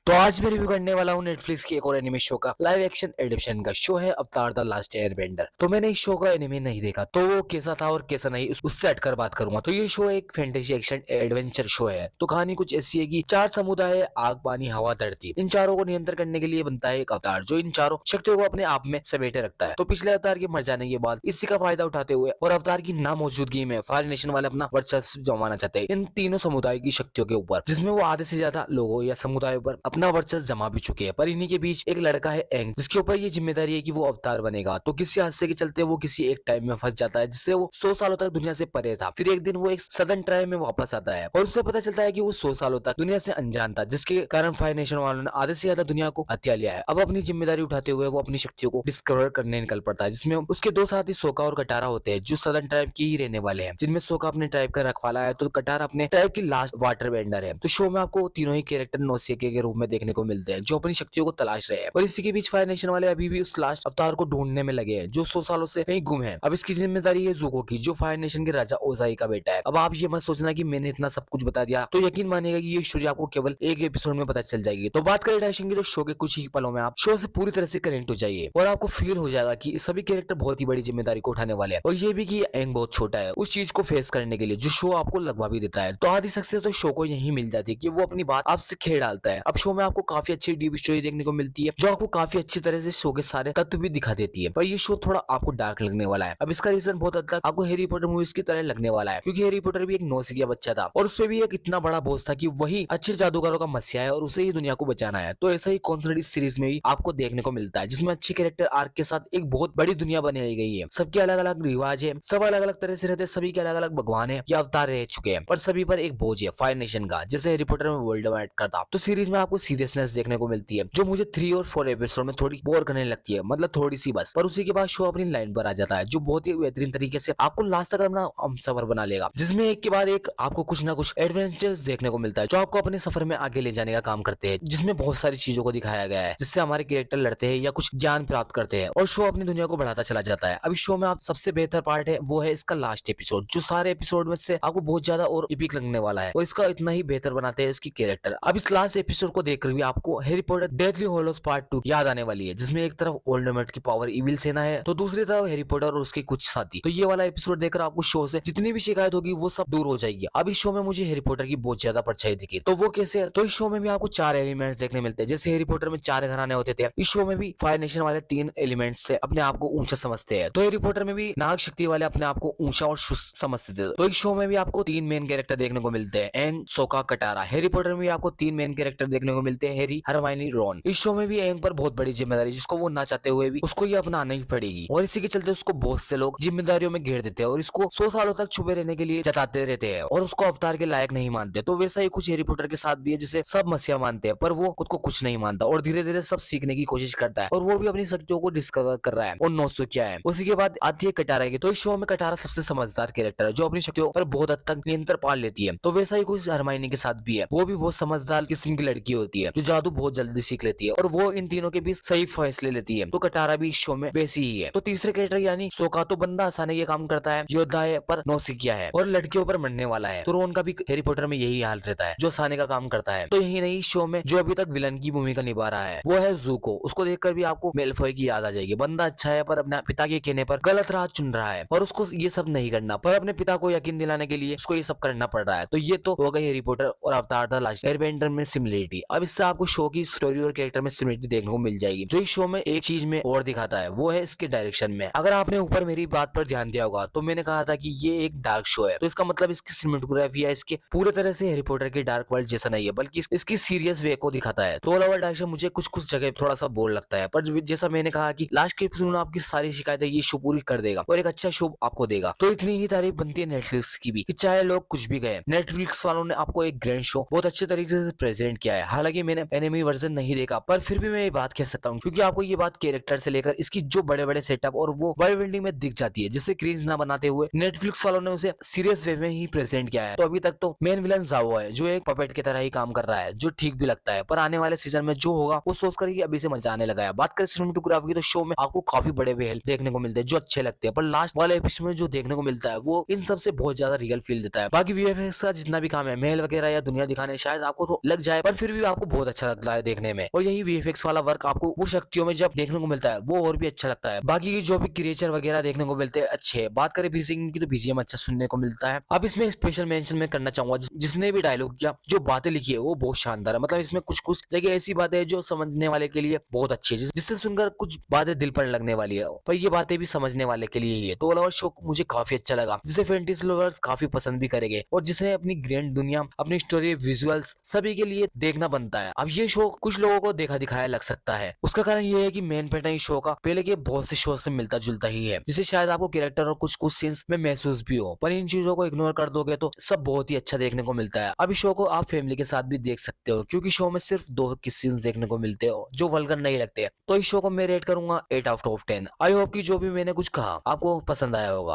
तो आज मैं रिव्यू करने वाला हूँ नेटफ्लिक्स की एक और एनिमे शो का। लाइव एक्शन एडिप्शन का शो है अवतार द लास्ट एयरबेंडर। तो मैंने इस शो का एनिमे नहीं देखा, तो वो कैसा था और कैसा नहीं उससे हटकर बात करूंगा। तो ये शो एक फैंटेसी एक्शन एडवेंचर शो है। तो कहानी कुछ ऐसी है कि चार समुदाय है, आग, पानी, हवा, धरती। इन चारों को नियंत्रण करने के लिए बनता है एक अवतार जो इन चारों शक्तियों को अपने आप में समेटे रखता है। तो पिछले अवतार के मर जाने के बाद इसी का फायदा उठाते हुए और अवतार की नामौजूदगी में फायर नेशन वाले अपना वर्चस्व जमाना चाहते हैं इन तीनों समुदाय की शक्तियों के ऊपर, जिसमें वो आधे से ज्यादा लोगों या समुदायों पर अपना वर्चस्व जमा भी चुके हैं। पर इन्हीं के बीच एक लड़का है एंग, जिसके ऊपर ये जिम्मेदारी है कि वो अवतार बनेगा। तो किसी हादसे के चलते वो किसी एक टाइम में फंस जाता है जिससे वो 100 सालों तक दुनिया से परे था। फिर एक दिन वो एक सदन ट्राइब में वापस आता है और उसे पता चलता है कि वो 100 सालों तक दुनिया से अनजान था, जिसके कारण फायर नेशन वालों ने आधे से ज्यादा दुनिया को हत्या लिया है। अब अपनी जिम्मेदारी उठाते हुए वो अपनी शक्तियों को डिस्कवर करने निकल पड़ता है, जिसमें उसके दो साथी सोका और कटारा होते हैं जो सदन ट्राइब के ही रहने वाले हैं, जिनमें सोका अपने ट्राइब का रखवाला है तो कटारा अपने ट्राइब की लास्ट वाटर बेंडर है। तो शो में आपको तीनों ही कैरेक्टर नौसिया के रूप में देखने को मिलते हैं जो अपनी शक्तियों को तलाश रहे हैं। और इसी के बीच फायर नेशन वाले अभी भी उस लास्ट अवतार को ढूंढने में लगे हैं जो 100 सालों से कहीं गुम है। अब इसकी जिम्मेदारी है जुको की, जो फायर नेशन के राजा ओजाई का बेटा है। अब आप ये मत सोचना कि मैंने इतना सब कुछ बता दिया, तो यकीन मानिएगा कि ये स्टोरी आपको केवल एक एपिसोड में पता चल जाएगी। तो बात करें डायरेक्शन की, तो शो के कुछ ही पलों में आप शो से पूरी तरह से कनेक्ट हो जाइए और आपको फील हो जाएगा कि सभी कैरेक्टर बहुत ही बड़ी जिम्मेदारी को उठाने वाले हैं। और ये भी कि एंग बहुत छोटा है उस चीज को फेस करने के लिए जो शो आपको लगवा भी देता है। तो आधी सक्सेस तो शो को यही मिल जाती है कि वो अपनी बात आपसे खेल डालता है। अब शो में आपको काफी अच्छी डीप स्टोरी देखने को मिलती है जो आपको काफी अच्छी तरह से शो के सारे तत्व भी दिखा देती है। पर ये शो थोड़ा आपको डार्क लगने वाला है। अब इसका रीजन बहुत हद तक आपको हैरी पॉटर मूवीज की तरह लगने वाला है, क्योंकि हैरी पॉटर भी एक नौसिखिया बच्चा था और उसपे भी एक इतना बड़ा बोझ था कि वही अच्छे जादूगरों का मसीहा है और उसे ही दुनिया को बचाना है। तो ऐसा ही कॉन्सेप्ट इस सीरीज में भी आपको देखने को मिलता है, जिसमें अच्छे कैरेक्टर आर्क के साथ एक बहुत बड़ी दुनिया बनाई गई है। सबके अलग अलग रिवाज है, सब अलग अलग तरह से रहते हैं, सभी के अलग अलग भगवान है या अवतार रह चुके हैं, पर सभी पर एक बोझ है फायर नेशन का, जैसे हैरी पॉटर में वर्ल्ड वाइड का था। तो सीरीज में आपको सीरियसनेस देखने को मिलती है जो मुझे 3 और 4 एपिसोड में थोड़ी बोर करने लगती है, मतलब थोड़ी सी बस। पर उसी के बाद शो अपनी लाइन पर आ जाता है जो बहुत ही बेहतरीन तरीके से आपको लास्ट तक अपना सफर बना लेगा, जिसमें एक के बाद एक आपको कुछ ना कुछ एडवेंचर्स देखने को मिलता है जो आपको अपने सफर में आगे ले जाने का काम करते हैं, जिसमें बहुत सारी चीजों को दिखाया गया है जिससे हमारे कैरेक्टर लड़ते हैं या कुछ ज्ञान प्राप्त करते हैं और शो अपनी दुनिया को बढ़ाता चला जाता है। अभी शो में आप सबसे बेहतर पार्ट है वो है इसका लास्ट एपिसोड, जो सारे एपिसोड में से आपको बहुत ज्यादा और एपिक लगने वाला है और इसका इतना ही बेहतर बनाते हैं इसकी कैरेक्टर। अब इस लास्ट एपिसोड को देखकर भी आपको Harry Potter deathly hollows part 2 याद आने वाली है, जिसमें एक तरफ वोल्डेमॉर्ट की पावर इविल सेना है तो दूसरी तरफ हैरी पॉटर और उसके कुछ साथी। तो ये वाला एपिसोड देखकर आपको शो से जितनी भी शिकायत होगी वो सब दूर हो जाएगी। अब इस शो में मुझे हैरी पॉटर की बहुत ज्यादा परछाई दिखी। तो वो कैसे है? तो इस शो में भी आपको 4 एलिमेंट्स देखने मिलते हैं, जैसे हैरी पॉटर में 4 घराने होते थे, इस शो में भी फायर नेशन वाले 3 एलिमेंट्स से अपने आप को ऊंचा समझते हैं। तो हैरी पॉटर में भी नाग शक्ति वाले अपने आप को ऊंचा और समझते थे। तो इस शो में भी आपको 3 मेन कैरेक्टर देखने को मिलते हैं, एंग, सोका, कटारा। हैरी पॉटर में भी आपको 3 मेन कैरेक्टर देखने को मिलते हैं, हैरी, हरमाइनी, रॉन। इस शो में भी एंग पर बहुत बड़ी जिम्मेदारी जिसको वो ना चाहते हुए भी उसको ये अपनाना ही पड़ेगी और इसी के चलते उसको बहुत से लोग जिम्मेदारियों में घेर देते हैं और इसको 100 सालों तक छुपे रहने के लिए जताते रहते हैं और उसको अवतार के लायक नहीं मानते। तो वैसा ही कुछ हैरी पॉटर के साथ भी है, जिसे सब मसीहा मानते हैं पर वो खुद को कुछ नहीं मानता और धीरे धीरे सब सीखने की कोशिश करता है और वो भी अपनी शक्तियों को डिस्कवर कर रहा है और नौसो क्या है। उसी के बाद आती है कटारा की। तो इस शो में कटारा सबसे समझदार कैरेक्टर है जो अपनी शक्तियों पर बहुत हद तक नियंत्रण पाल लेती है। तो वैसा ही कुछ हरमाइनी के साथ भी है, वो भी बहुत समझदार किस्म की लड़की होती है जो जादू बहुत जल्दी सीख लेती है और वो इन तीनों के बीच सही फैसले लेती है। तो कटारा भी इस शो में वैसी ही है। तो तीसरे कैरेक्टर यानी सोका तो बंदा आसानी के काम करता है, योद्धा है पर नौसिखिया है और लड़कियों पर मरने वाला है। तो रोन का भी हैरी पॉटर में यही हाल रहता है जो आसानी का काम करता है। तो यही नहीं, शो में जो अभी तक विलन की भूमिका निभा रहा है वो है जुको। उसको देखकर भी आपको मेलफॉय की याद आ जाएगी। बंदा अच्छा है पर अपने पिता के कहने पर गलत राह चुन रहा है और उसको ये सब नहीं करना, पर अपने पिता को यकीन दिलाने के लिए उसको ये सब करना पड़ रहा है। तो ये तो हो गई हैरी पॉटर और अवतार द लास्ट एयरबेंडर में सिमिलरिटी। अब इससे आपको शो की स्टोरी और कैरेक्टर में सिमिलरिटी देखने को मिल जाएगी। जो इस शो में एक चीज में और दिखाता है वो है इसके डायरेक्शन में। अगर आपने ऊपर मेरी बात पर ध्यान दिया होगा तो मैंने कहा था कि ये एक डार्क शो है, तो इसका मतलब इसकी सिनेमेटोग्राफी है इसके पूरे तरह से हैरी पॉटर के डार्क वर्ल्ड जैसा नहीं है, बल्कि इसकी सीरियस वे को दिखाता है। तो ऑल ओवर डायरेक्शन मुझे कुछ कुछ जगह थोड़ा सा बोर लगता है, पर जैसा मैंने कहा कि लास्ट के एपिसोड में आपकी सारी शिकायतें ये शो पूरी कर देगा और एक अच्छा शो आपको देगा। तो इतनी ही तारीफ बनती है नेटफ्लिक्स की भी कि चाहे लोग कुछ भी कहें, नेटफ्लिक्स वालों ने आपको एक ग्रैंड शो बहुत अच्छे तरीके से प्रेजेंट किया है। हालांकि मैंने एनिमे वर्जन नहीं देखा, पर फिर भी मैं ये बात कह सकता हूँ क्योंकि आपको ये बात कैरेक्टर से लेकर इसकी जो बड़े बड़े सेटअप और वो वर्ल्ड बिल्डिंग में दिख जाती है, जिससे क्रीज ना बनाते हुए नेटफ्लिक्स वालों ने उसे सीरियस वे में ही प्रेजेंट किया है। तो अभी तक तो मेन विलन जाओ है जो एक पपेट की तरह ही काम कर रहा है, जो ठीक भी लगता है, पर आने वाले सीजन में जो होगा वो सोचकर ही अभी से मजा आने लगा है। बात करें सिनेमेटोग्राफी की तो शो में आपको काफी बड़े वेल देखने को मिलते हैं जो अच्छे लगते हैं, पर लास्ट वाले एपिसोड में जो देखने को मिलता है वो इन सब से बहुत ज्यादा रियल फील देता है। बाकी वीएफएक्स का जितना भी काम है, महल वगैरह या दुनिया दिखाने शायद आपको तो लग जाए, पर फिर भी आपको बहुत अच्छा लगता है देखने में। और यही वीएफएक्स वाला वर्क आपको वो शक्तियों में जब देखने को मिलता है वो और भी अच्छा लगता है। बाकी की जो भी क्रिएचर वगैरह देखने को मिलते हैं अच्छे है। बात करें बीजिंग की तो बीजीएम अच्छा सुनने को मिलता है। अब इसमें स्पेशल मेंशन मैं करना चाहूंगा जिसने भी डायलॉग किया, जो बातें लिखी है वो बहुत शानदार है। मतलब इसमें कुछ कुछ जगह ऐसी बातें है जो समझने वाले के लिए बहुत अच्छी है, जिससे सुनकर कुछ बातें दिल पर लगने वाली है, पर ये बातें भी समझने वाले के लिए ही है। तो ऑल ओवर शो मुझे काफी अच्छा लगा, जिसे फैंटेसी लवर्स काफी पसंद भी करेंगे और जिसने अपनी ग्रैंड दुनिया, अपनी स्टोरी, विजुअल्स सभी के लिए देखना बनता है। अब ये शो कुछ लोगों को देखा दिखाया लग सकता है, उसका कारण ये है कि मेन पैटर्न इस शो का पहले के बहुत से शो से मिलता जुलता ही है, जिसे शायद आपको कैरेक्टर और कुछ कुछ सीन्स में महसूस भी हो, पर इन चीजों को इग्नोर कर दोगे तो सब बहुत ही अच्छा देखने को मिलता है। अब इस शो को आप फैमिली के साथ भी देख सकते हो, क्योंकि शो में सिर्फ 2 किस सीन्स देखने को मिलते हो जो वल्गर नहीं लगते। तो इस शो को मैं रेट करूंगा 8 आउट ऑफ 10। आई होप कि जो भी मैंने कुछ कहा आपको पसंद आया होगा।